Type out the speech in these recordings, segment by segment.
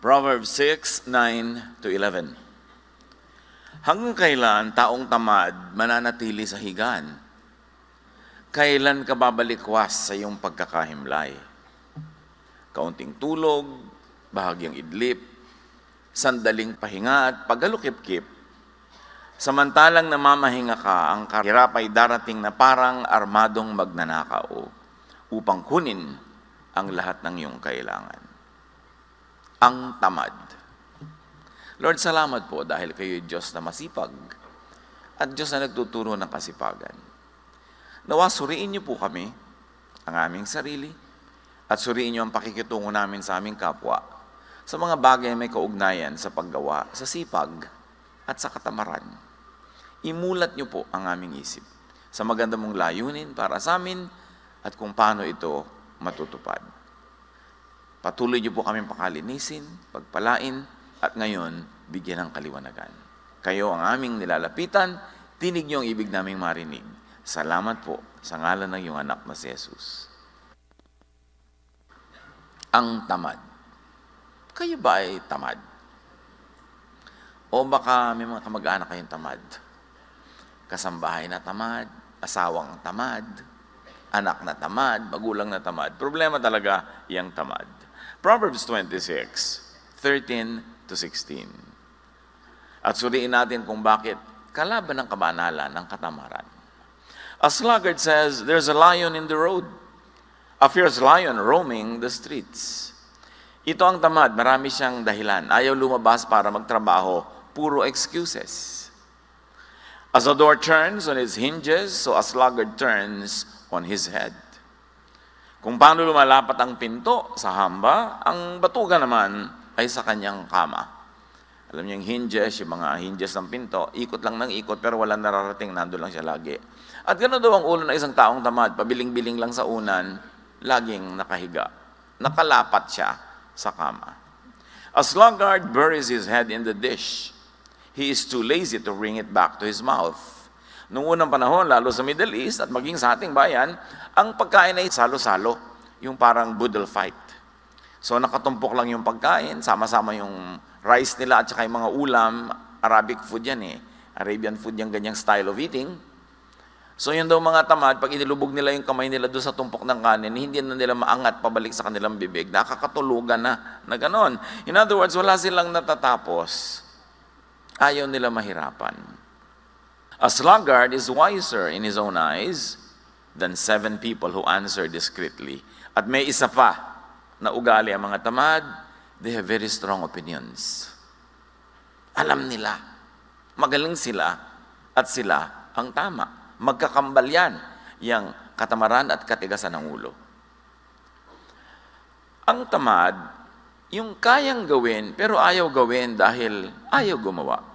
Proverbs 6:9-11. Hanggang kailan taong tamad mananatili sa higaan? Kailan ka babalikwas sa iyong pagkakahimlay? Kaunting tulog, bahagyang idlip, sandaling pahinga at paghalukip-kip. Samantalang namamahinga ka, ang kahirap ay darating na parang armadong magnanakaw upang kunin ang lahat ng iyong kailangan. Ang tamad. Lord, salamat po dahil kayo Diyos na masipag at Diyos na nagtuturo ng kasipagan. Nawa, suriin niyo po kami, ang aming sarili, at suriin niyo ang pakikitungo namin sa aming kapwa sa mga bagay may kaugnayan sa paggawa, sa sipag, at sa katamaran. Imulat niyo po ang aming isip sa maganda mong layunin para sa amin at kung paano ito matutupad. Patuloy niyo po kaming pakalinisin, pagpalain, at ngayon, bigyan ng kaliwanagan. Kayo ang aming nilalapitan, tinig niyo ang ibig naming marinig. Salamat po sa ngalan ng iyong anak na si Jesus. Ang tamad. Kayo ba ay tamad? O baka may mga kamag-anak kayong tamad? Kasambahay na tamad, asawang tamad, anak na tamad, magulang na tamad. Problema talaga yung tamad. Proverbs 26:13-16. At suriin natin kung bakit kalaban ng kabanalan ng katamaran. A sluggard says, "There's a lion in the road. A fierce lion roaming the streets." Ito ang tamad, marami siyang dahilan. Ayaw lumabas para magtrabaho, puro excuses. As a door turns on its hinges, so a sluggard turns on his head. Kung paano lumalapat ang pinto sa hamba, ang batugan naman ay sa kanyang kama. Alam niyo yung hinges, yung mga hinges ng pinto, ikot lang ng ikot pero walang nararating, nandun lang siya lagi. At gano'n daw ang ulo ng isang taong tamad, pabiling-biling lang sa unan, laging nakahiga. Nakalapat siya sa kama. A sluggard buries his head in the dish. He is too lazy to bring it back to his mouth. Noong unang panahon, lalo sa Middle East at maging sa ating bayan, ang pagkain ay salo-salo, yung parang boodle fight. So nakatumpok lang yung pagkain, sama-sama yung rice nila at saka yung mga ulam, Arabic food yan eh. Arabian food yung ganyang style of eating. So yun daw mga tamad, pag inilubog nila yung kamay nila doon sa tumpok ng kanin, hindi na nila maangat pabalik sa kanilang bibig. Nakakatulugan na ganon. In other words, wala silang natatapos. Ayaw nila mahirapan. A sluggard is wiser in his own eyes than 7 people who answer discreetly. At may isa pa na ugali ang mga tamad, they have very strong opinions. Alam nila, magaling sila, at sila ang tama. Magkakambal yan, yung katamaran at katigasan ng ulo. Ang tamad, yung kayang gawin, pero ayaw gawin dahil ayaw gumawa.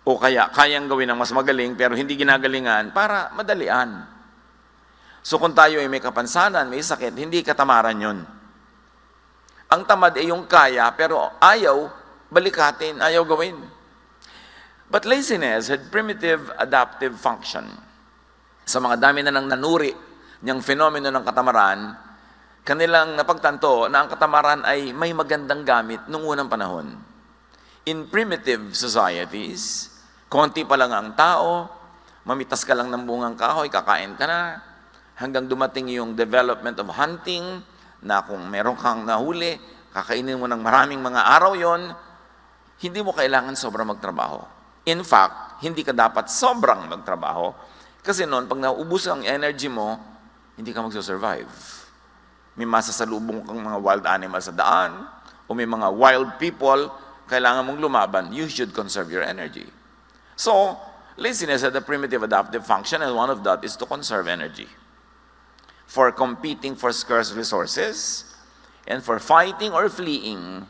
O kaya, kayang gawin ng mas magaling, pero hindi ginagalingan para madalian. So kung tayo ay may kapansanan, may sakit, hindi katamaran yun. Ang tamad ay yung kaya, pero ayaw balikatin, ayaw gawin. But laziness had primitive adaptive function. Sa mga dami na nang nanuri niyang fenomeno ng katamaran, kanilang napagtanto na ang katamaran ay may magandang gamit noong unang panahon. In primitive societies, konti pa lang ang tao, mamitas ka lang ng bungang kahoy, kakain ka na, hanggang dumating yung development of hunting, na kung meron kang nahuli, kakainin mo ng maraming mga araw yon, hindi mo kailangan sobrang magtrabaho. In fact, hindi ka dapat sobrang magtrabaho, kasi noon, pag naubos ang energy mo, hindi ka magsusurvive. May masasalubong kang mga wild animals sa daan, o may mga wild people, kailangan mong lumaban, you should conserve your energy. So, laziness had a primitive adaptive function, and one of that is to conserve energy. For competing for scarce resources, and for fighting or fleeing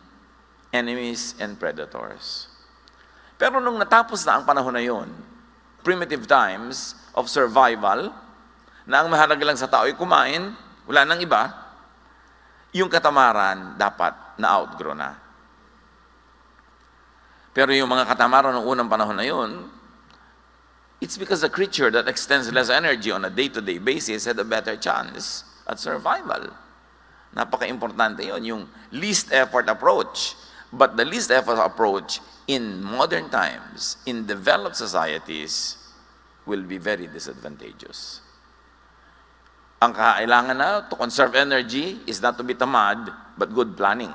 enemies and predators. Pero nung natapos na ang panahon na yun, primitive times of survival, na ang mahalaga lang sa tao ay kumain, wala nang iba, yung katamaran dapat na-outgrow na. Pero yung mga katamaran ng unang panahon na yun, it's because the creature that extends less energy on a day-to-day basis had a better chance at survival. Napaka-importante yon, yung least effort approach. But the least effort approach in modern times, in developed societies, will be very disadvantageous. Ang kailangan na to conserve energy is not to be tamad, but good planning.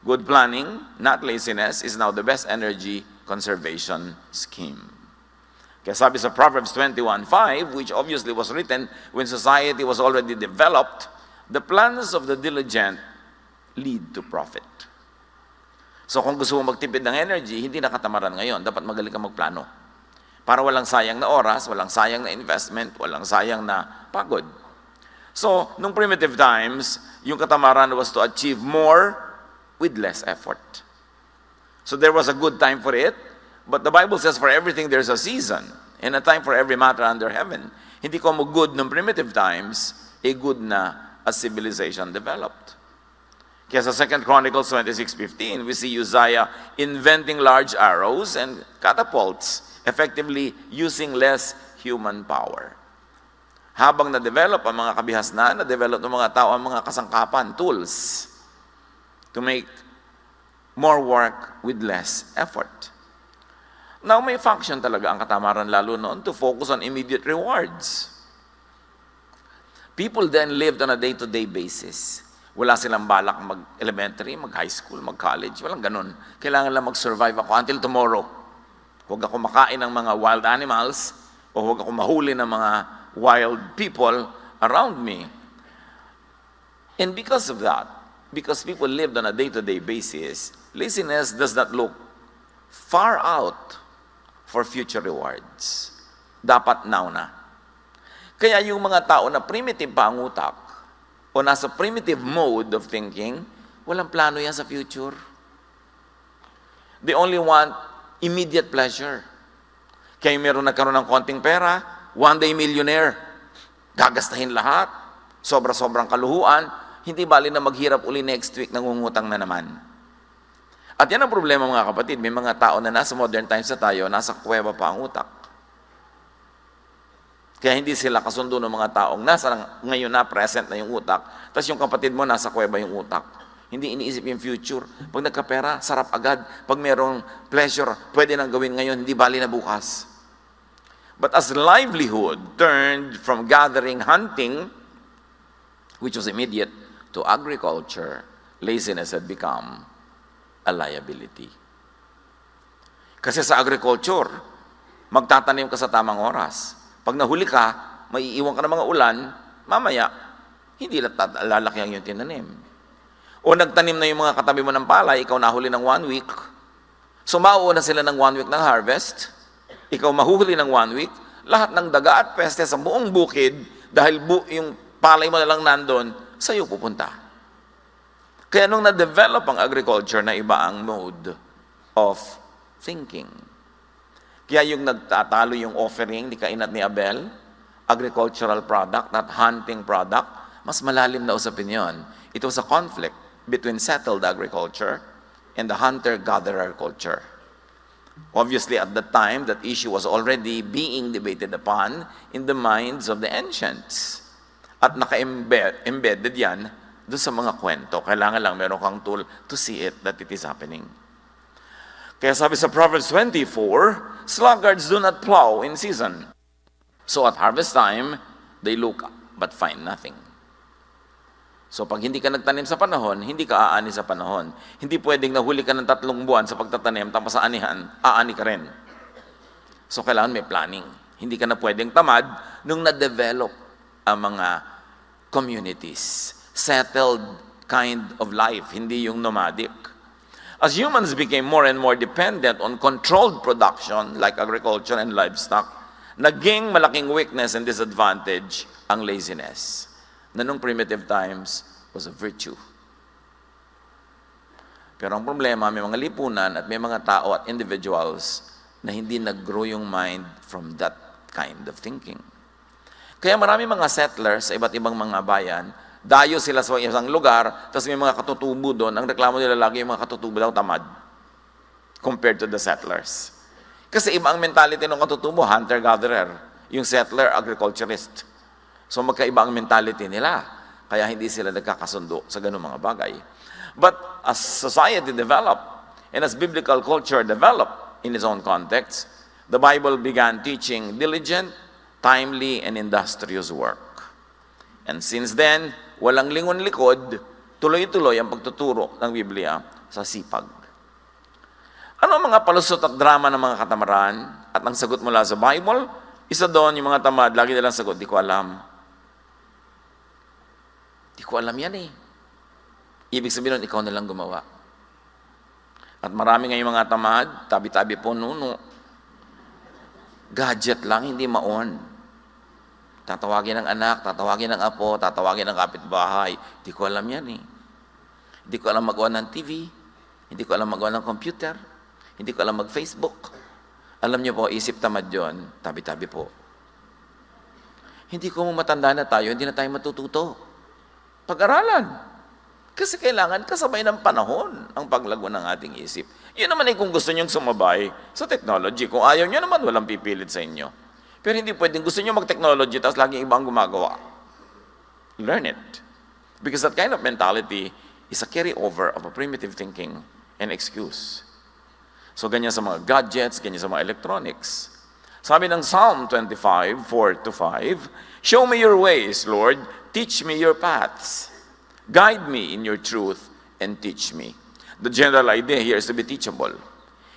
Good planning, not laziness, is now the best energy conservation scheme. Kaya sabi sa Proverbs 21:5, which obviously was written when society was already developed, the plans of the diligent lead to profit. So kung gusto mo magtipid ng energy, hindi na katamaran ngayon. Dapat magaling ka magplano. Para walang sayang na oras, walang sayang na investment, walang sayang na pagod. So, nung primitive times, yung katamaran was to achieve more with less effort. So there was a good time for it, but the Bible says for everything there's a season and a time for every matter under heaven. Hindi ko mo good nung primitive times, good na as civilization developed. Kaya sa 2 Chronicles 26:15, we see Uzziah inventing large arrows and catapults, effectively using less human power. Habang na-develop ang mga kabihasnan, na-develop ng mga tao ang mga kasangkapan, tools, to make more work with less effort. Now, may function talaga ang katamaran lalo noon to focus on immediate rewards. People then lived on a day-to-day basis. Wala silang balak mag-elementary, mag-high school, mag-college. Walang ganun. Kailangan lang mag-survive ako until tomorrow. Huwag ako makain ng mga wild animals o huwag ako mahuli ng mga wild people around me. And because of that, because people lived on a day-to-day basis, laziness does not look far out for future rewards. Dapat now na. Kaya yung mga tao na primitive pa ang utak, o nasa primitive mode of thinking, walang plano yan sa future. They only want immediate pleasure. Kaya meron nagkaroon ng konting pera, one day millionaire, gagastahin lahat, sobra-sobrang kaluhuan, hindi bali na maghirap uli next week, nangungutang na naman. At yan ang problema mga kapatid, may mga tao na nasa modern times na tayo, nasa kuweba pa ang utak. Kaya hindi sila kasundo ng mga taong nasa ngayon na present na yung utak, tapos yung kapatid mo nasa kuweba yung utak. Hindi iniisip yung future. Pag nagkapera, sarap agad. Pag merong pleasure, pwede nang gawin ngayon, hindi bali na bukas. But as livelihood turned from gathering, hunting, which was immediate, to agriculture, laziness had become a liability. Kasi sa agriculture, magtatanim ka sa tamang oras. Pag nahuli ka, maiiwan ka ng mga ulan, mamaya, hindi lalaki ang yung tinanim. O nagtanim na yung mga katabi mo ng palay, ikaw nahuli ng 1 week. So mauuna sila ng 1 week ng harvest, ikaw mahuhuli ng 1 week, lahat ng daga at peste sa buong bukid, dahil yung palay mo na lang nandun, sa'yo pupunta. Kaya nung na-develop ang agriculture na iba ang mode of thinking. Kaya yung nagtatalo yung offering ni Cain at ni Abel, agricultural product, not hunting product, mas malalim na usapin yun. It was a conflict between settled agriculture and the hunter-gatherer culture. Obviously, at the time, that issue was already being debated upon in the minds of the ancients. At naka-embedded yan doon sa mga kwento. Kailangan lang meron kang tool to see it, that it is happening. Kaya sabi sa Proverbs 24, sluggards do not plow in season. So at harvest time, they look but find nothing. So pag hindi ka nagtanim sa panahon, hindi ka aani sa panahon. Hindi pwedeng nahuli ka ng 3 buwan sa pagtatanim, tapos sa anihan, aani ka rin. So kailangan may planning. Hindi ka na pwedeng tamad nung na-develop ang mga communities. Settled kind of life, hindi yung nomadic. As humans became more and more dependent on controlled production like agriculture and livestock, naging malaking weakness and disadvantage ang laziness, na nung primitive times was a virtue. Pero ang problema, may mga lipunan at may mga tao at individuals na hindi nag-grow yung mind from that kind of thinking. Kaya marami mga settlers sa iba't ibang mga bayan, dayo sila sa isang lugar, tapos may mga katutubo doon. Ang reklamo nila lagi, yung mga katutubo daw tamad compared to the settlers. Kasi iba ang mentality ng katutubo, hunter-gatherer. Yung settler, agriculturist. So magkaiba ang mentality nila. Kaya hindi sila nagkakasundo sa ganung mga bagay. But as society developed, and as biblical culture developed in its own context, the Bible began teaching diligent, timely, and industrious work. And since then, walang lingon-likod, tuloy-tuloy ang pagtuturo ng Biblia sa sipag. Ano ang mga palusot at drama ng mga katamaran at ang sagot mula sa Bible? Isa doon, yung mga tamad, lagi nilang sagot, di ko alam. Di ko alam yan eh. Ibig sabihin nun, ikaw na lang gumawa. At marami ngayong mga tamad, tabi-tabi po nuno. Gadget lang, hindi maon. Tatawagin ng anak, tatawagin ng apo, tatawagin ng kapitbahay. Di ko alam yan eh. Hindi ko alam magawa ng TV. Hindi ko alam magawa ng computer. Hindi ko alam mag-Facebook. Alam niyo po, isip tamad yun, tabi-tabi po. Hindi ko matanda na tayo, hindi na tayo matututo. Pag-aralan. Kasi kailangan kasabay ng panahon ang paglago ng ating isip. Yun naman ay kung gusto niyong sumabay sa technology. Kung ayaw niyo naman, walang pipilit sa inyo. Pero hindi pwedeng gusto niyo mag-technology tapos laging iba ang gumagawa. Learn it. Because that kind of mentality is a carry-over of a primitive thinking and excuse. So ganyan sa mga gadgets, ganyan sa mga electronics. Sabi ng Psalm 25, 4-5, "Show me your ways, Lord. Teach me your paths. Guide me in your truth and teach me." The general idea here is to be teachable.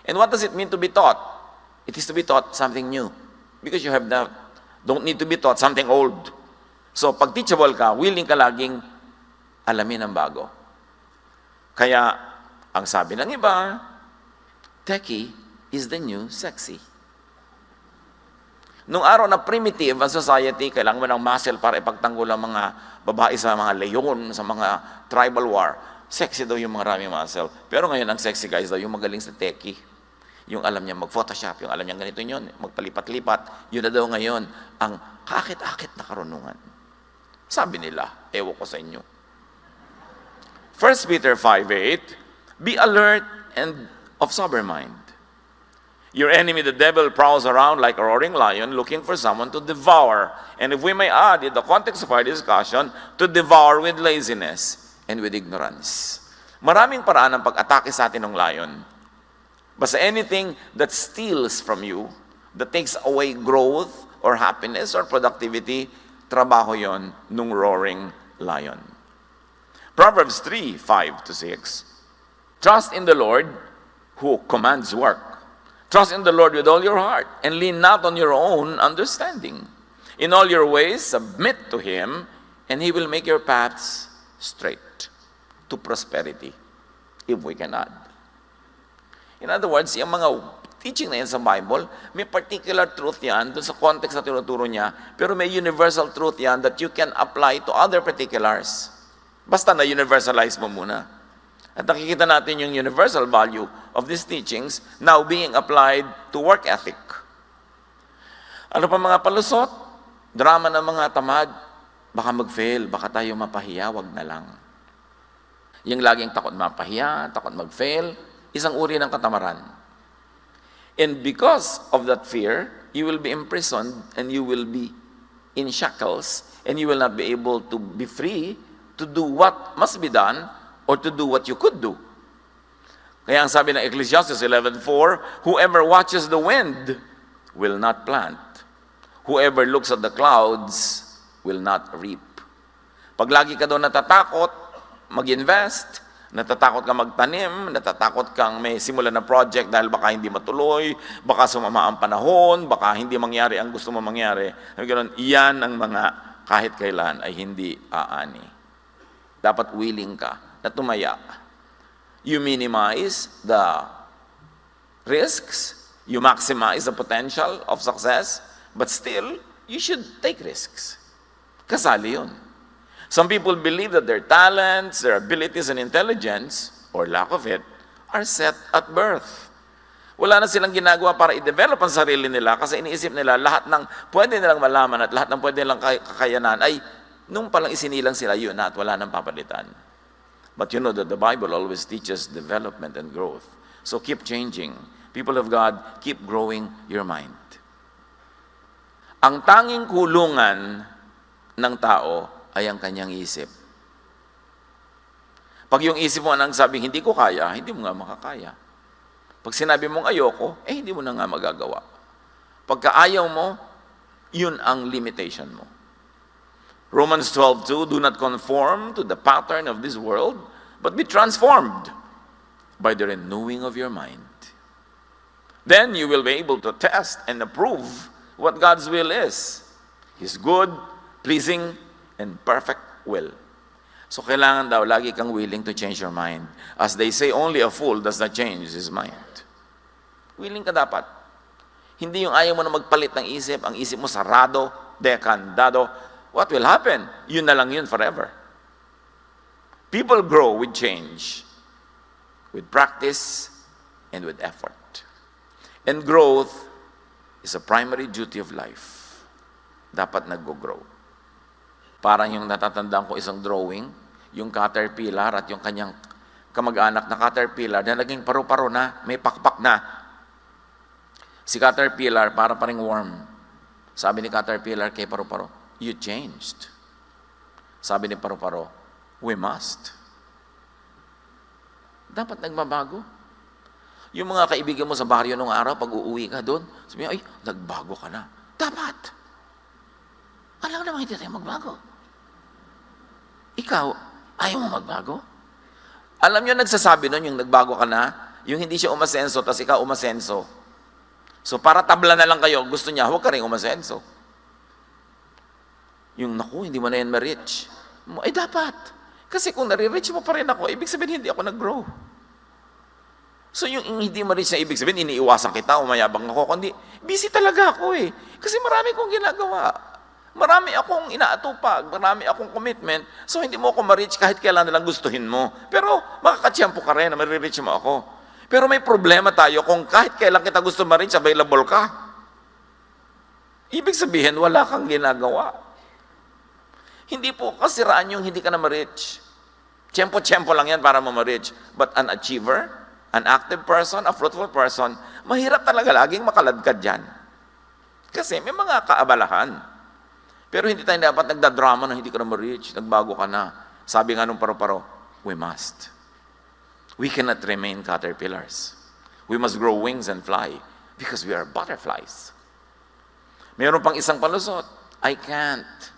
And what does it mean to be taught? It is to be taught something new. Because you don't need to be taught something old. So pag teachable ka, willing ka laging alamin ang bago. Kaya, ang sabi ng iba, techie is the new sexy. Nung araw na primitive ang society, kailangan mo ng muscle para ipagtanggol ang mga babae sa mga leyon, sa mga tribal war. Sexy daw yung maraming muscle. Pero ngayon, ang sexy guys daw yung magaling sa techie. Yung alam niya mag-photoshop, yung alam niya ganito yun, magpalipat-lipat. Yun na daw ngayon ang kakit-akit na karunungan. Sabi nila, ewan ko sa inyo. 1 Peter 5:8, "Be alert and of sober mind. Your enemy, the devil, prowls around like a roaring lion looking for someone to devour." And if we may add, in the context of our discussion, to devour with laziness and with ignorance. Maraming paraan ng pag-atake sa atin ng lion. Basta anything that steals from you, that takes away growth or happiness or productivity, trabaho yon nung roaring lion. Proverbs 3:5-6, "Trust in the Lord who commands work. Trust in the Lord with all your heart, and lean not on your own understanding. In all your ways, submit to Him, and He will make your paths straight to prosperity," if we can add. In other words, yung mga teaching na yan sa Bible, may particular truth yan dun sa context na tinuturo niya, pero may universal truth yan that you can apply to other particulars. Basta na universalize mo muna. At nakikita natin yung universal value of these teachings now being applied to work ethic. Ano pa mga palusot? Drama ng mga tamad. Baka mag-fail, baka tayo mapahiya, wag na lang. Yung laging takot mapahiya, takot mag-fail, isang uri ng katamaran. And because of that fear, you will be imprisoned and you will be in shackles and you will not be able to be free to do what must be done or to do what you could do. Kaya ang sabi ng Ecclesiastes 11:4, "Whoever watches the wind will not plant. Whoever looks at the clouds will not reap." Pag lagi ka doon natatakot mag-invest, natatakot kang magtanim, natatakot kang may simulan na project dahil baka hindi matuloy, baka sumama ang panahon, baka hindi mangyari ang gusto mo mangyari, iyan ang mga kahit kailan ay hindi aani. Dapat willing ka na tumaya. You minimize the risks, you maximize the potential of success, but still, you should take risks. Kasali yun. Some people believe that their talents, their abilities and intelligence, or lack of it, are set at birth. Wala na silang ginagawa para i-develop ang sarili nila kasi iniisip nila lahat ng pwede nilang malaman at lahat ng pwede nilang kakayanan ay nung palang isinilang sila yun na at wala nang papalitan. But you know that the Bible always teaches development and growth. So keep changing. People of God, keep growing your mind. Ang tanging kulungan ng tao ay ang kanyang isip. Pag yung isip mo nang sabing, hindi ko kaya, hindi mo nga makakaya. Pag sinabi mong ayoko, hindi mo na nga magagawa. Pagka ayaw mo, yun ang limitation mo. Romans 12:2, do not conform to the pattern of this world, but be transformed by the renewing of your mind. Then you will be able to test and approve what God's will is. His good, pleasing, and perfect will. So kailangan daw, lagi kang willing to change your mind. As they say, only a fool does not change his mind. Willing ka dapat. Hindi yung ayaw mo na magpalit ng isip, ang isip mo sarado, dekandado. What will happen? Yun na lang yun forever. People grow with change, with practice, and with effort. And growth is a primary duty of life. Dapat nag-grow. Parang yung natatandaan ko isang drawing, yung caterpillar at yung kanyang kamag-anak na caterpillar na naging paru-paro na, may pakpak na. Si caterpillar para paring worm. Sabi ni caterpillar kay paru-paro, you changed. Sabi ni paru-paro, we must. Dapat nagbabago. Yung mga kaibigan mo sa baryo nung araw, pag uuwi ka doon, sabi ay, nagbago ka na. Dapat. Alam naman hindi tayo magbago. Ikaw, ayaw mo magbago? Alam nyo, nagsasabi nun, yung nagbago ka na, yung hindi siya umasenso, tas ikaw umasenso. So para tabla na lang kayo, gusto niya, huwag ka rin umasenso. Yung, naku, hindi mo na yan ma-reach. Dapat. Kasi kung nare-reach mo pa rin ako, ibig sabihin hindi ako nag-grow. So yung hindi ma-reach na ibig sabihin, iniiwasan kita, umayabang ako, kundi busy talaga ako eh. Kasi marami kong ginagawa. Marami akong inaatupag, marami akong commitment, so hindi mo ako ma-reach kahit kailan nalang gustuhin mo. Pero makakatsyempo ka rin na ma-reach mo ako. Pero may problema tayo kung kahit kailan kita gusto ma-reach, available ka. Ibig sabihin, wala kang ginagawa. Hindi po kasiraan yung hindi ka na ma-reach. Tiyempo-tiyempo lang yan para mo ma-reach. But an achiever, an active person, a fruitful person, mahirap talaga laging makaladkad dyan. Kasi may mga kaabalahan. Pero hindi tayo dapat nagdadrama na hindi ka na ma-reach, nagbago ka na. Sabi nga nung paru-paro, we must. We cannot remain caterpillars. We must grow wings and fly because we are butterflies. Mayroon pang isang palusot, I can't.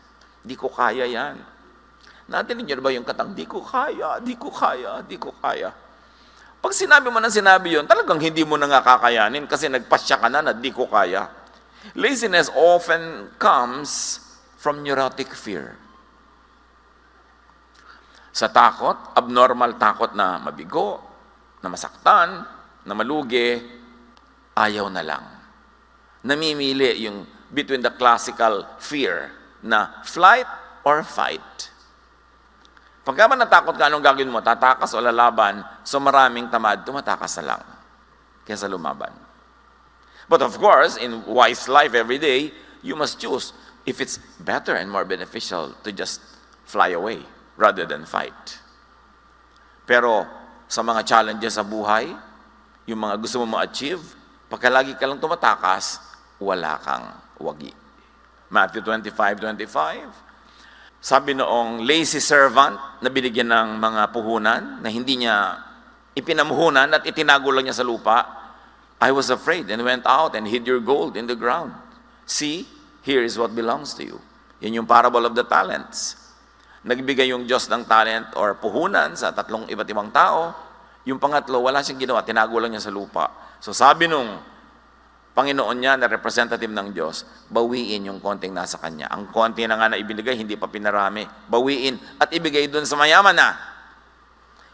Di ko kaya yan. Natinig niyo ba yung katang, di ko kaya, di ko kaya, di ko kaya. Pag sinabi mo ng sinabi yun, talagang hindi mo na nga kakayanin kasi nagpasya ka na di ko kaya. Laziness often comes from neurotic fear. Sa takot, abnormal takot na mabigo, na masaktan, na malugi, ayaw na lang. Namimili yung between the classical fear na flight or fight. Pagka man natakot ka, anong gagawin mo? Tatakas o lalaban? So maraming tamad, tumatakas na lang kaysa lumaban. But of course, in wise life every day, you must choose if it's better and more beneficial to just fly away rather than fight. Pero sa mga challenges sa buhay, yung mga gusto mo ma-achieve, pagka lagi ka lang tumatakas, wala kang wagi. Matthew 25:25, sabi noong lazy servant na binigyan ng mga puhunan na hindi niya ipinamuhunan at itinago lang niya sa lupa, I was afraid and went out and hid your gold in the ground. See, here is what belongs to you. Yan yung parable of the talents. Nagbigay yung Diyos ng talent or puhunan sa tatlong iba't ibang tao. Yung pangatlo, wala siyang ginawa, tinago lang niya sa lupa. So sabi nung Panginoon niya na representative ng Diyos, bawiin yung konting nasa kanya. Ang konti na nga na ibinigay, hindi pa pinarami. Bawiin at ibigay dun sa mayaman na.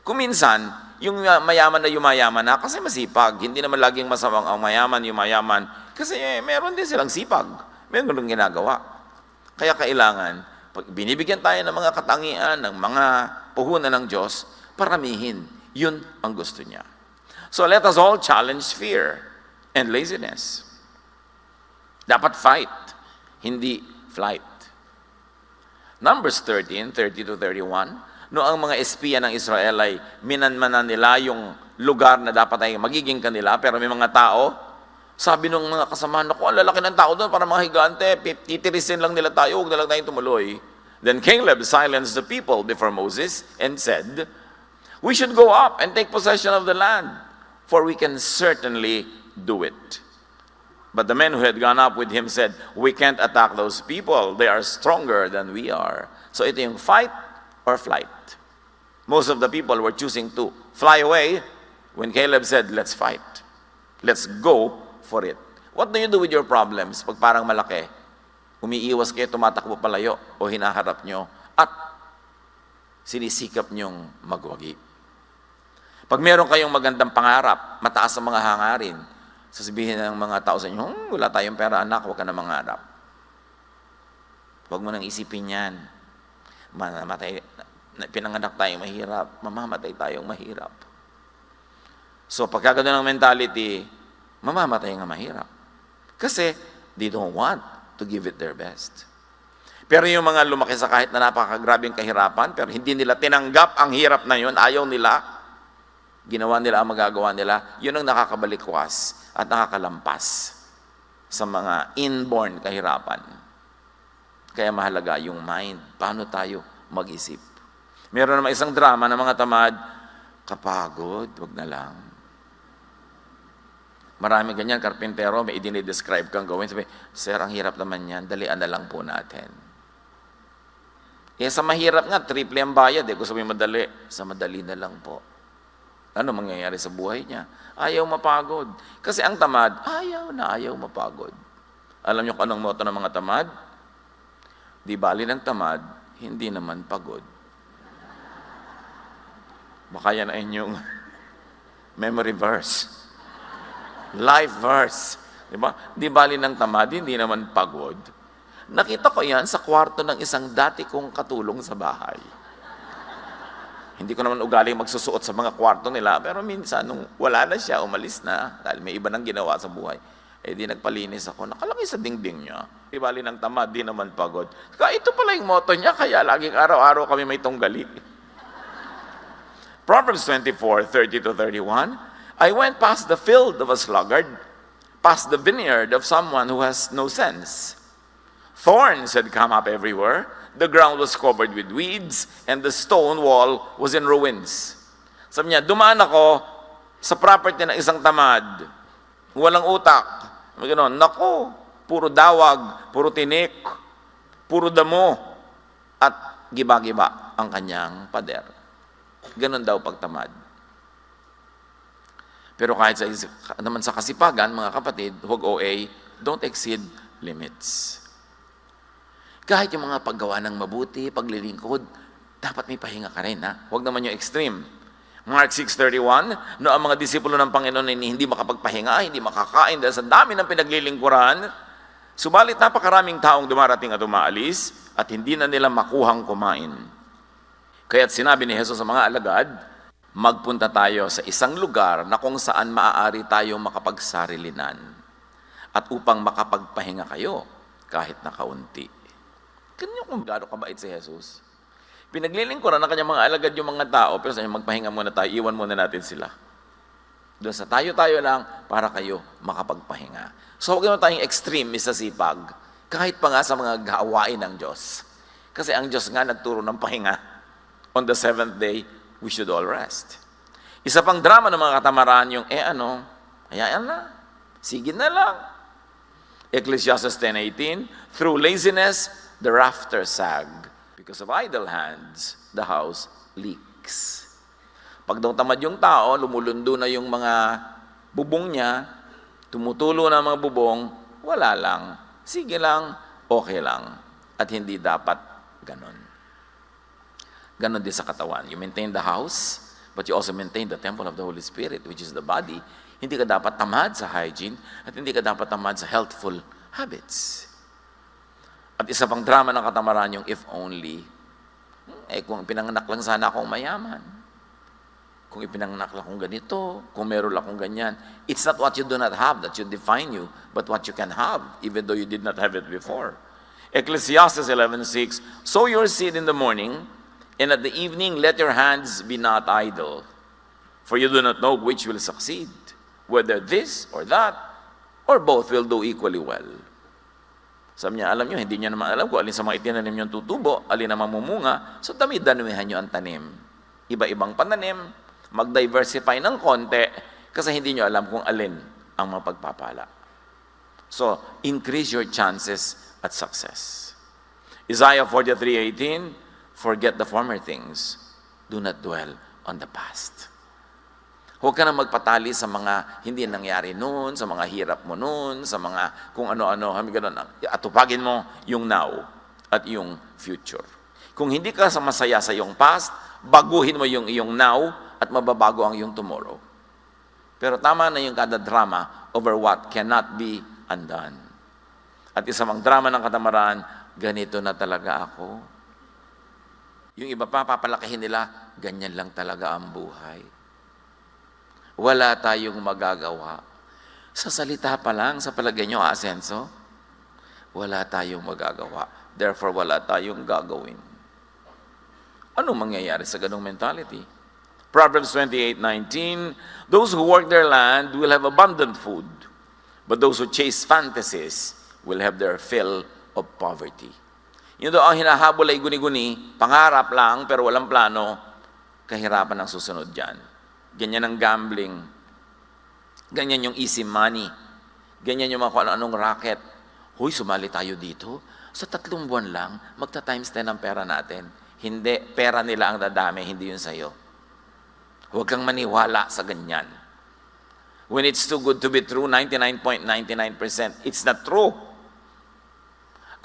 Kung minsan, yung mayaman na yumayaman na, kasi masipag. Hindi naman laging masamang ang mayaman, yumayaman. Kasi meron din silang sipag. Meron din ginagawa. Kaya kailangan, pag binibigyan tayo ng mga katangian, ng mga puhunan ng Diyos, paramihin. Yun ang gusto niya. So let us all challenge fear and laziness. Dapat fight, hindi flight. Numbers 13:30-31, no ang mga espiya ng Israel ay minanmanan nila yung lugar na dapat ay magiging kanila, pero may mga tao, sabi nung mga kasamahan, naku, ang lalaki ng tao doon, para mga higante, titirisin lang nila tayo, huwag na lang tayong tumuloy. Then Caleb silenced the people before Moses and said, We should go up and take possession of the land, for we can certainly do it. But the men who had gone up with him said, we can't attack those people. They are stronger than we are. So ito yung fight or flight. Most of the people were choosing to fly away when Caleb said, let's fight. Let's go for it. What do you do with your problems pag parang malaki? Umiiwas kayo, tumatakbo palayo, o hinaharap nyo at sinisikap nyong magwagi. Pag meron kayong magandang pangarap, mataas ang mga hangarin, sasabihin ng mga tao sa inyo, wala tayong pera anak, huwag ka na mangarap. Huwag mo nang isipin yan. Pinanganak tayong mahirap, mamamatay tayong mahirap. So pagka ganun ang mentality, mamamatay nga mahirap. Kasi they don't want to give it their best. Pero yung mga lumaki sa kahit na napakagrabing kahirapan, pero hindi nila tinanggap ang hirap na yun, ayaw nila, ginawa nila ang magagawa nila, yun ang nakakabalikwas at nakakalampas sa mga inborn kahirapan. Kaya mahalaga yung mind. Paano tayo mag-isip? Meron naman isang drama ng mga tamad, kapagod, wag na lang. Marami ganyan, karpintero, may idinidescribe kang gawin. Sabi, sir, ang hirap naman yan, dalian na lang po natin. Sa mahirap nga, triple ang bayad. Gusto mo madali, sa madali na lang po. Ano mangyayari sa buhay niya? Ayaw mapagod. Kasi ang tamad, ayaw mapagod. Alam niyo kung anong motto ng mga tamad? Di bali ng tamad, hindi naman pagod. Baka yan ay inyong memory verse. Life verse. Di bali ng tamad, hindi naman pagod. Nakita ko yan sa kwarto ng isang dati kong katulong sa bahay. Hindi ko naman ugaling magsusuot sa mga kwarto nila, pero minsan, nung wala na siya, umalis na, dahil may iba nang ginawa sa buhay, di nagpalinis ako, nakalagay sa dingding niya. Di bali ng tamad, di naman pagod. Kaya ito pala yung motto niya, kaya laging araw-araw kami may tunggali. Proverbs 24:30-31, I went past the field of a sluggard, past the vineyard of someone who has no sense. Thorns had come up everywhere. The ground was covered with weeds, and the stone wall was in ruins. Sabi niya, dumaan ako sa property ng isang tamad. Walang utak. Ganoon, nako, puro dawag, puro tinik, puro damo, at giba-giba ang kanyang pader. Ganon daw pagtamad. Pero kahit naman sa kasipagan, mga kapatid, huwag OA, don't exceed limits. Kahit yung mga paggawa ng mabuti, paglilingkod, dapat may pahinga ka rin, ha? Huwag naman yung extreme. Mark 6:31, no, ang mga disipulo ng Panginoon ay hindi makapagpahinga, hindi makakain dahil sa dami ng pinaglilingkuran, subalit napakaraming taong dumarating at umaalis at hindi na nila makuhang kumain. Kaya't sinabi ni Jesus sa mga alagad, magpunta tayo sa isang lugar na kung saan maaari tayong makapagsarilinan at upang makapagpahinga kayo kahit na kaunti. Ganyan kung gaano kabait si Jesus. Pinaglilingkuran ng kanyang mga alagad yung mga tao, pero sa inyo, magpahinga muna tayo, iwan muna natin sila. Doon sa tayo-tayo lang, para kayo makapagpahinga. So huwag naman tayong extreme sa sipag, kahit pa nga sa mga gawain ng Diyos. Kasi ang Diyos nga nagturo ng pahinga. On the seventh day, we should all rest. Isa pang drama ng mga katamaran, yung hayaan na, sige na lang. Ecclesiastes 10:18, through laziness, the rafters sag. Because of idle hands, the house leaks. Pag daw tamad yung tao, lumulundo na yung mga bubong niya, tumutulo na mga bubong, wala lang. Sige lang, okay lang. At hindi dapat ganon. Ganon din sa katawan. You maintain the house, but you also maintain the temple of the Holy Spirit, which is the body. Hindi ka dapat tamad sa hygiene, at hindi ka dapat tamad sa healthful habits. At isa pang drama ng katamaran yung if only. Kung pinanganak lang sana akong mayaman. Kung ipinanganak lang akong ganito, kung meron lang akong ganyan. It's not what you do not have that should define you, but what you can have, even though you did not have it before. Ecclesiastes 11:6, sow your seed in the morning, and at the evening let your hands be not idle. For you do not know which will succeed, whether this or that, or both will do equally well. Sabi niya, alam niyo, hindi niya naman alam kung alin sa mga itinanim niyong tutubo, alin na mamumunga, so dami-damihan niyo ang tanim. iba-ibang pananim, mag-diversify ng konti, kasi hindi nyo alam kung alin ang mapagpapala. So, increase your chances at success. Isaiah 43:18, forget the former things, do not dwell on the past. Huwag ka na magpatali sa mga hindi nangyari noon, sa mga hirap mo noon, sa mga kung ano-ano, atupagin mo yung now at yung future. Kung hindi ka masaya sa iyong past, baguhin mo yung iyong now at mababago ang iyong tomorrow. Pero tama na yung kada drama over what cannot be undone. At isa mang drama ng katamaran, ganito na talaga ako. Yung iba pa, papalakihin nila, ganyan lang talaga ang buhay. Wala tayong magagawa. Sa salita pa lang, sa palagay nyo, asenso, wala tayong magagawa. Therefore, wala tayong gagawin. Anong mangyayari sa ganong mentality? Proverbs 28:19, those who work their land will have abundant food, but those who chase fantasies will have their fill of poverty. Yun daw ang hinahabol ay guni-guni, pangarap lang pero walang plano, kahirapan ang susunod dyan. Ganyan ang gambling. Ganyan yung easy money. Ganyan yung mga kung anong racket. Huy, sumali tayo dito. Sa 3 buwan lang, magta-times 10 ang pera natin. Hindi, pera nila ang dadami, hindi yun sa'yo. Huwag kang maniwala sa ganyan. When it's too good to be true, 99.99%, it's not true.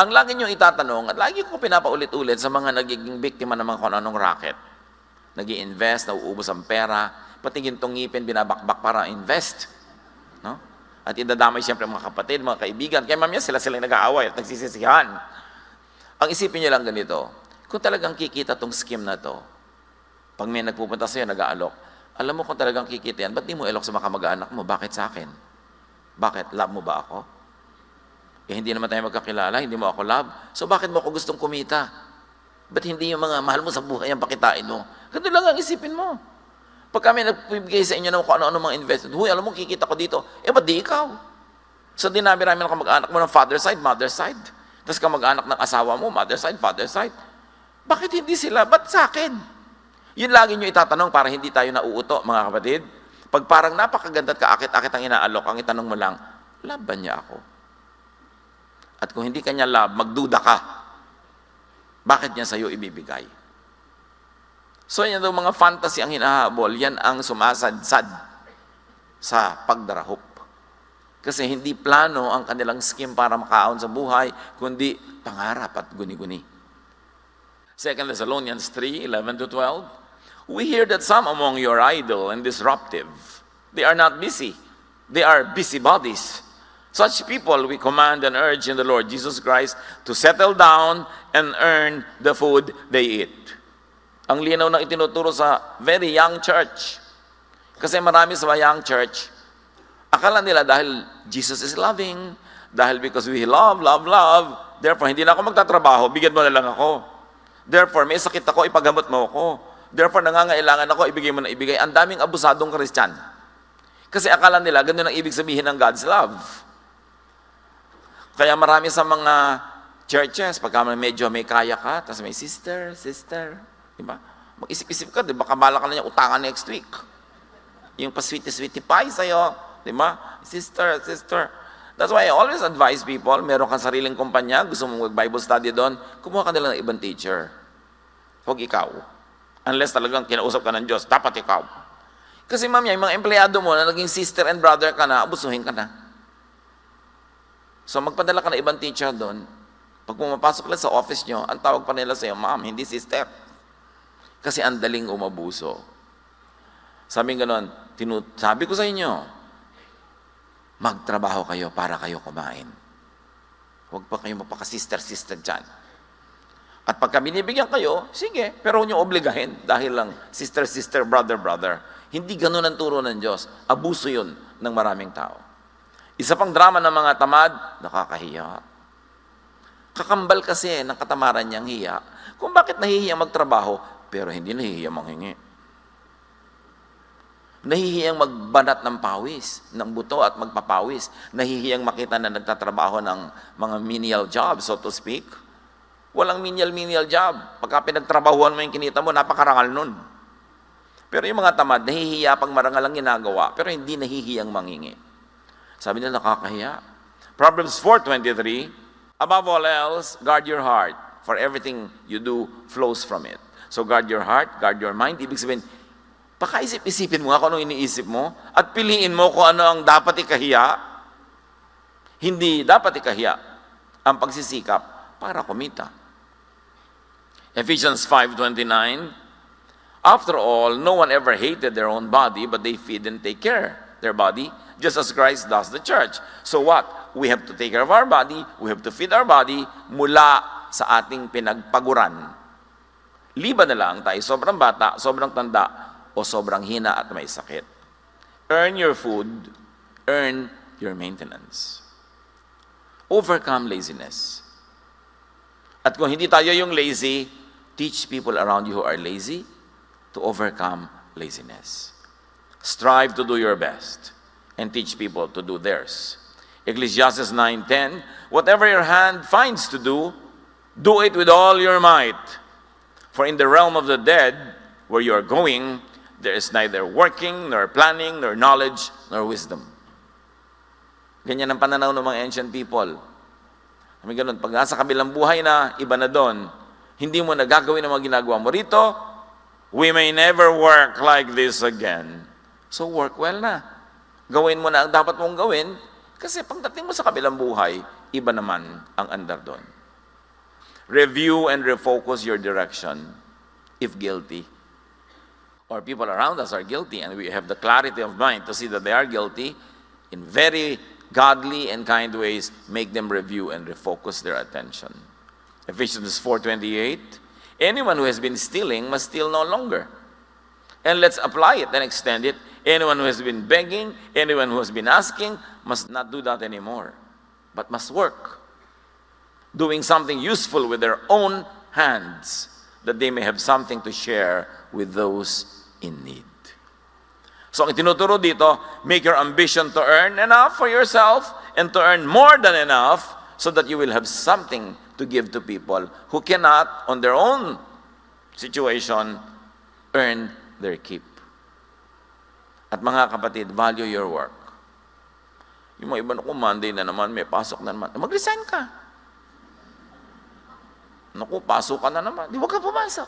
Ang lagi nyo itatanong, at lagi ko pinapaulit-ulit sa mga nagiging biktima ng mga kung anong racket. Nag-i-invest, nauubos ang pera, pati gintong ngipin, binabakbak para invest. No? At idadamay siyempre mga kapatid, mga kaibigan. Kaya mamaya sila nag-aaway at nagsisisihan. Ang isipin nyo lang ganito, kung talagang kikita tong scheme na to, pag may nagpupunta sa'yo, nag-aalok, alam mo kung talagang kikita yan, ba't di mo ilok sa mga kamag-anak mo? Bakit sa akin? Bakit? Love mo ba ako? Eh, hindi naman tayo magkakilala, hindi mo ako love. So, bakit mo ako gustong kumita? Ba't hindi yung mga mahal mo sa buhay ang pakitain mo? Ganito lang ang isipin mo. Pag kami nagbibigay sa inyo ng kung ano-ano mga investment, huy, alam mo, kikita ko dito, eh, ba't di ikaw? So, dinami-rami ng kamag-anak mo ng father side, mother side. Tapos kamag-anak ng asawa mo, mother side, father side. Bakit hindi sila? Ba't sa akin? Yun lagi nyo itatanong para hindi tayo nauuto, mga kapatid. Pag parang napakaganda at kaakit-akit ang inaalok, ang itanong mo lang, love ba niya ako? At kung hindi kanya love, magduda ka. Bakit niya sa'yo ibibigay? So yan daw mga fantasy ang hinahabol, yan ang sumasadsad sa pagdarahop. Kasi hindi plano ang kanilang scheme para makaon sa buhay, kundi pangarap at guni-guni. 2 Thessalonians 3:11-12, we hear that some among you are idle and disruptive. They are not busy. They are busybodies. Such people we command and urge in the Lord Jesus Christ to settle down and earn the food they eat. Ang linaw ng itinuturo sa very young church. Kasi marami sa young church, akala nila dahil Jesus is loving, dahil because we love, therefore hindi na ako magtatrabaho, bigyan mo na lang ako. Therefore, may sakit ako, ipagamot mo ako. Therefore, nangangailangan ako, ibigay mo na ibigay. Ang daming abusadong Kristyan. Kasi akala nila, ganun ang ibig sabihin ng God's love. Kaya marami sa mga churches, pagka medyo may kaya ka, tapos may sister, diba? Mag-isip-isip ka, diba? Kabala ka na niya utangan next week. Yung pa-sweetie-sweetie pie sa'yo, diba? Sister. That's why I always advise people, meron kang sariling kumpanya, gusto mong mag-Bible study doon, kumuha ka nila ng ibang teacher. Huwag ikaw. Unless talagang kinausap ka ng Diyos, dapat ikaw. Kasi ma'am, yung mga empleyado mo na naging sister and brother ka na, abusuhin ka na. So magpadala ka ng ibang teacher doon, pag pumapasok lang sa office nyo, ang tawag pa nila sa'yo, ma'am, hindi sister. Kasi ang daling umabuso. Sabi sabi ko sa inyo, magtrabaho kayo para kayo kumain. Huwag pa kayo magpaka-sister dyan. At pagka binibigyan kayo, sige, pero huwag niyo obligahin dahil lang sister, brother. Hindi ganun ang turo ng Diyos. Abuso yun ng maraming tao. Isa pang drama ng mga tamad, nakakahiya. Kakambal kasi ng katamaran niyang hiya. Kung bakit nahihiya magtrabaho, pero hindi nahihiya manghingi. Nahihiyang magbanat ng pawis, ng buto at magpapawis. Nahihiyang makita na nagtatrabaho ng mga menial job, so to speak. Walang menial job. Pagka pinagtrabahuan mo yung kinita mo, napakarangal nun. Pero yung mga tamad, nahihiya pag marangal ang ginagawa, pero hindi nahihiyang mangingi. Sabi nila, nakakahiya. Proverbs 4:23, above all else, guard your heart, for everything you do flows from it. So guard your heart, guard your mind. Ibig sabihin, pakaisip-isipin mo nga kung anong iniisip mo at piliin mo kung ano ang dapat ikahiya. Hindi dapat ikahiya ang pagsisikap para kumita. Ephesians 5:29, after all, no one ever hated their own body, but they feed and take care their body, just as Christ does the church. So what? We have to take care of our body, we have to feed our body mula sa ating pinagpaguran. Liban na lang tayo sobrang bata, sobrang tanda, o sobrang hina at may sakit. Earn your food, earn your maintenance. Overcome laziness. At kung hindi tayo yung lazy, teach people around you who are lazy to overcome laziness. Strive to do your best and teach people to do theirs. Ecclesiastes 9:10, whatever your hand finds to do, do it with all your might. For in the realm of the dead, where you are going, there is neither working, nor planning, nor knowledge, nor wisdom. Ganyan ang pananaw ng mga ancient people. Kami ganun, pag nasa kabilang buhay na, iba na doon, hindi mo nagagawin ang mga ginagawa mo rito, we may never work like this again. So work well na. Gawin mo na ang dapat mong gawin, kasi pagdating mo sa kabilang buhay, iba naman ang andar doon. Review and refocus your direction if guilty. Or people around us are guilty and we have the clarity of mind to see that they are guilty, in very godly and kind ways, make them review and refocus their attention. Ephesians 4:28, anyone who has been stealing must steal no longer. And let's apply it and extend it. Anyone who has been begging, anyone who has been asking, must not do that anymore, but must work, doing something useful with their own hands, that they may have something to share with those in need. So ang itinuturo dito, make your ambition to earn enough for yourself and to earn more than enough so that you will have something to give to people who cannot, on their own situation, earn their keep. At mga kapatid, value your work. Yung mga iba na Monday na naman, may pasok na naman, mag-resign ka. Naku, pasok ka na naman, di wag ka pumasok.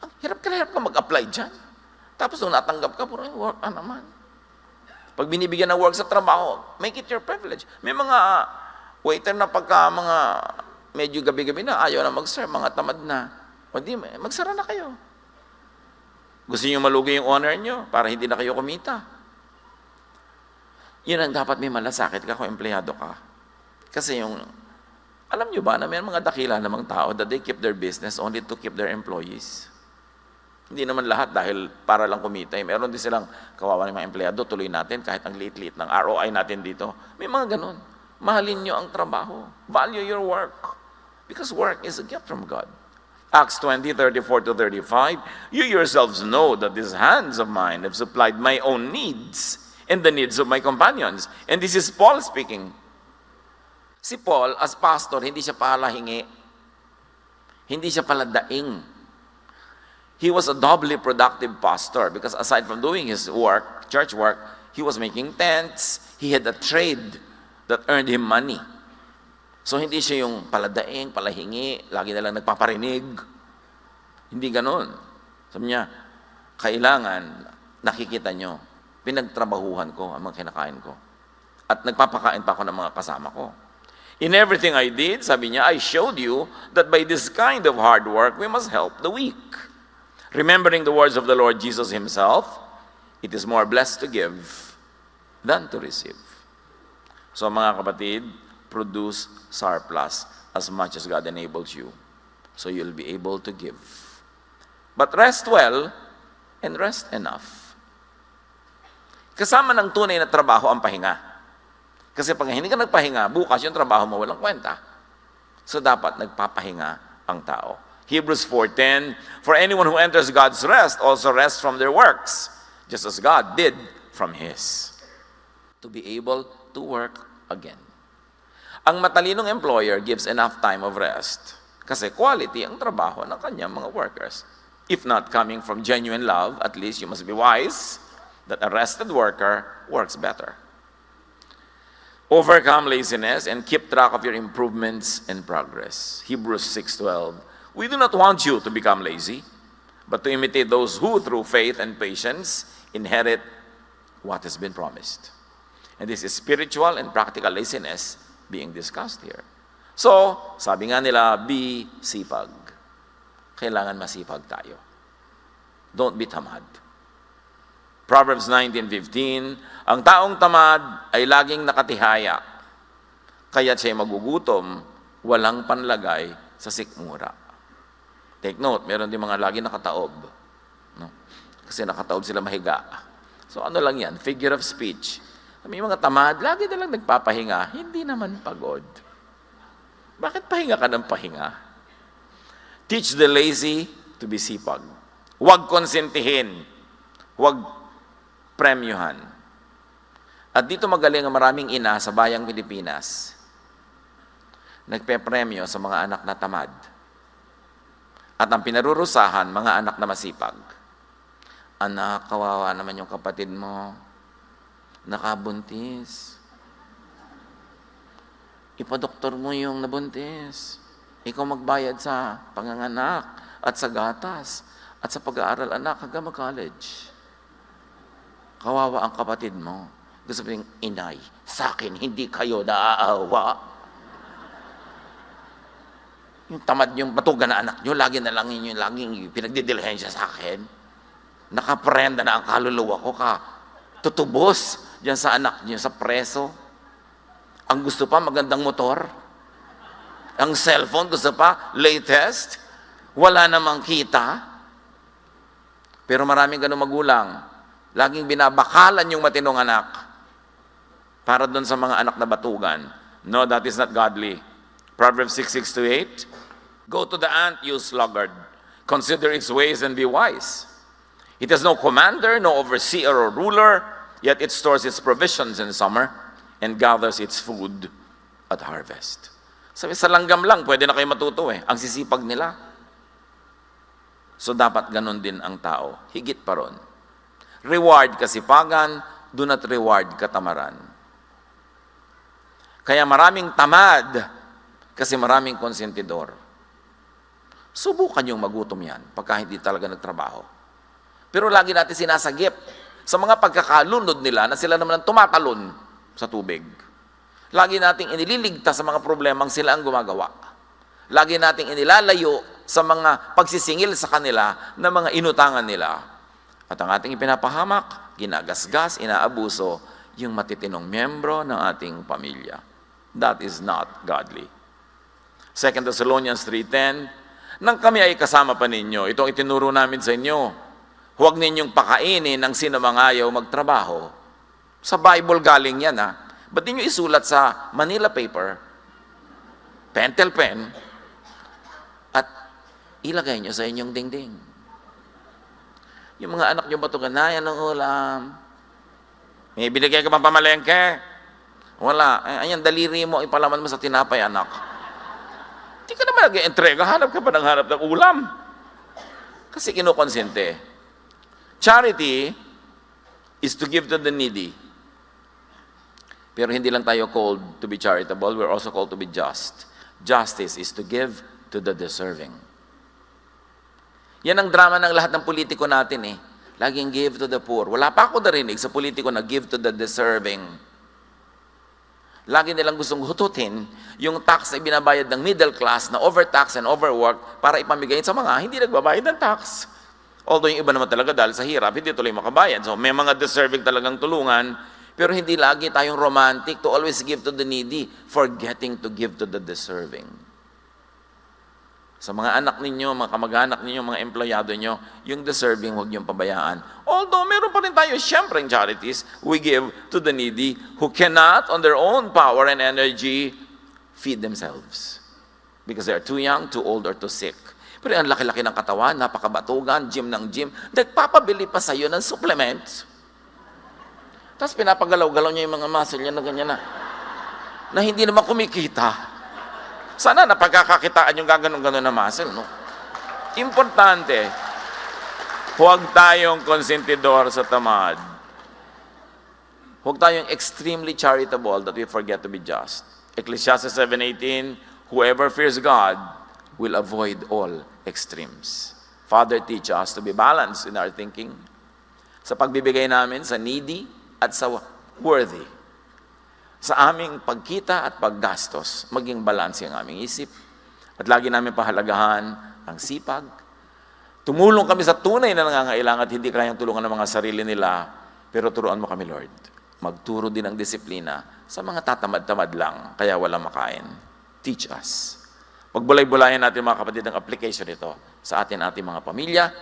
Ang hirap ka mag-apply dyan. Tapos nung natanggap ka, puro work naman. Pag binibigyan ng work sa trabaho, make it your privilege. May mga waiter na pagka mga medyo gabi-gabi na, ayaw na mag-serve, mga tamad na. O di, magsara na kayo. Gusto niyo malugi yung honor niyo para hindi na kayo kumita. Yun ang dapat may malasakit ka kung empleyado ka. Kasi yung, alam niyo ba na may mga dakila namang tao that they keep their business only to keep their employees. Hindi naman lahat dahil para lang kumita. Meron din silang kawawa ng mga empleyado, tuloy natin kahit ang liit-liit ng ROI natin dito. May mga ganun. Mahalin nyo ang trabaho. Value your work. Because work is a gift from God. Acts 20:34-35, you yourselves know that these hands of mine have supplied my own needs and the needs of my companions. And this is Paul speaking. Si Paul, as pastor, hindi siya palahingi. Hindi siya paladaing. He was a doubly productive pastor because aside from doing his work, church work, he was making tents. He had a trade that earned him money. So hindi siya yung paladaing, palahingi, lagi na lang nagpaparinig. Hindi ganon. Sabi niya, kailangan nakikita nyo, pinagtrabahuhan ko ang mga kinakain ko. At nagpapakain pa ako ng mga kasama ko. In everything I did, sabi niya, I showed you that by this kind of hard work, we must help the weak. Remembering the words of the Lord Jesus himself, it is more blessed to give than to receive. So mga kapatid, produce surplus as much as God enables you. So you'll be able to give. But rest well and rest enough. Kasama ng tunay na trabaho ang pahinga. Kasi pag hindi ka nagpahinga, bukas yung trabaho mo walang kwenta. So dapat nagpapahinga ang tao. Hebrews 4:10, for anyone who enters God's rest also rests from their works, just as God did from His, to be able to work again. Ang matalinong employer gives enough time of rest kasi quality ang trabaho ng kanyang mga workers. If not coming from genuine love, at least you must be wise that a rested worker works better. Overcome laziness and keep track of your improvements and progress. Hebrews 6:12. We do not want you to become lazy, but to imitate those who, through faith and patience, inherit what has been promised. And this is spiritual and practical laziness being discussed here. So, sabi nga nila, be sipag. Kailangan masipag tayo. Don't be tamad. Proverbs 19:15, ang taong tamad ay laging nakatihaya, kaya't siya'y magugutom, walang panlagay sa sikmura. Take note, meron din mga lagi nakataob. No? Kasi nakataob sila mahiga. So ano lang yan? Figure of speech. May mga tamad, lagi na lang nagpapahinga, hindi naman pagod. Bakit pahinga ka ng pahinga? Teach the lazy to be sipag. Huwag konsentihin. Huwag premyuhan. At dito magaling ang maraming ina sa bayang Pilipinas. Nagpe-premyo sa mga anak na tamad. At ang pinarurusahan, mga anak na masipag. Anak, kawawa naman yung kapatid mo. Nakabuntis. Ipadoktor mo yung nabuntis. Ikaw magbayad sa panganganak at sa gatas at sa pag-aaral anak hanggang mag-college. Kawawa ang kapatid mo. Gusto mo yung inay, sa akin hindi kayo naaawa. Yung tamad yung batugan na anak nyo, lagi na lang yun, laging pinagdidilhensya sa akin. Nakaprenda na ang kaluluwa ko ka. Tutubos dyan sa anak nyo, sa preso. Ang gusto pa, magandang motor. Ang cellphone, gusto pa, latest. Wala namang kita. Pero maraming ganun magulang. Laging binabakalan yung matinong anak. Para doon sa mga anak na batugan. No, that is not godly. Proverbs 6:6-8. Go to the ant, you sluggard. Consider its ways and be wise. It has no commander, no overseer or ruler, yet it stores its provisions in summer and gathers its food at harvest. Sabi, sa langgam lang, pwede na kayo matuto eh. Ang sisipag nila. So dapat ganun din ang tao. Higit pa ron. Reward kasipagan, do not reward katamaran. Kaya maraming tamad kasi maraming konsentidor. Subukan yung magutom yan pagka hindi talaga nagtrabaho. Pero lagi natin sinasagip sa mga pagkakalunod nila na sila naman ang tumatalon sa tubig. Lagi nating inililigtas sa mga problemang sila ang gumagawa. Lagi nating inilalayo sa mga pagsisingil sa kanila na mga inutangan nila. At ang ating ipinapahamak, ginagasgas, inaabuso, yung matitinong miyembro ng ating pamilya. That is not godly. 2 Thessalonians 3:10, nang kami ay kasama pa ninyo, itong itinuro namin sa inyo, huwag ninyong pakainin ang sinumang ayaw magtrabaho. Sa Bible galing yan ha. Ba't ninyo isulat sa Manila paper, pentel pen, at ilagay nyo sa inyong dingding? Yung mga anak nyo batugan na, yan ang ulam. May binigay ka bang pamalengke? Wala. Ayan, daliri mo, ipalaman mo sa tinapay, anak. Hindi ka naman nag-entrega, hanap ka pa ng hanap ng ulam. Kasi kinukonsente. Charity is to give to the needy. Pero hindi lang tayo called to be charitable, we're also called to be just. Justice is to give to the deserving. Yan ang drama ng lahat ng politiko natin eh. Laging give to the poor. Wala pa ako narinig sa politiko na give to the deserving. Lagi nilang gustong hututin yung tax na binabayad ng middle class na overtax and overwork para ipamigay sa mga hindi nagbabayad ng tax. Although yung iba naman talaga dahil sa hirap, hindi tuloy makabayad. So may mga deserving talagang tulungan, pero hindi lagi tayong romantic to always give to the needy, forgetting to give to the deserving. Sa mga anak ninyo, mga kamag-anak ninyo, mga empleyado nyo, yung deserving huwag niyong pabayaan. Although meron pa rin tayo siyempre charities, we give to the needy who cannot on their own power and energy feed themselves. Because they are too young, too old, or too sick. Pero ang laki-laki ng katawan, napakabatugan, gym ng gym, nagpapabili pa sa'yo ng supplements. Tapos pinapagalaw-galaw niya yung mga muscle niya na ganyan na hindi naman kumikita. Sana napagkakakitaan yung gaganon-ganon na muscle, no? Importante, Huwag tayong konsentidor sa tamad. Huwag tayong extremely charitable that we forget to be just. Ecclesiastes 7:18, whoever fears God will avoid all extremes. Father, teach us to be balanced in our thinking sa pagbibigay namin sa needy at sa worthy. Sa aming pagkita at paggastos, maging balanse ang aming isip. At lagi namin pahalagahan ang sipag. Tumulong kami sa tunay na nangangailangan at hindi kayang tulungan ng mga sarili nila, pero turuan mo kami, Lord. Magturo din ng disiplina sa mga tatamad-tamad lang, kaya walang makain. Teach us. Pagbulay-bulayan natin mga kapatid ang application nito sa ating mga pamilya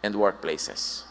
and workplaces.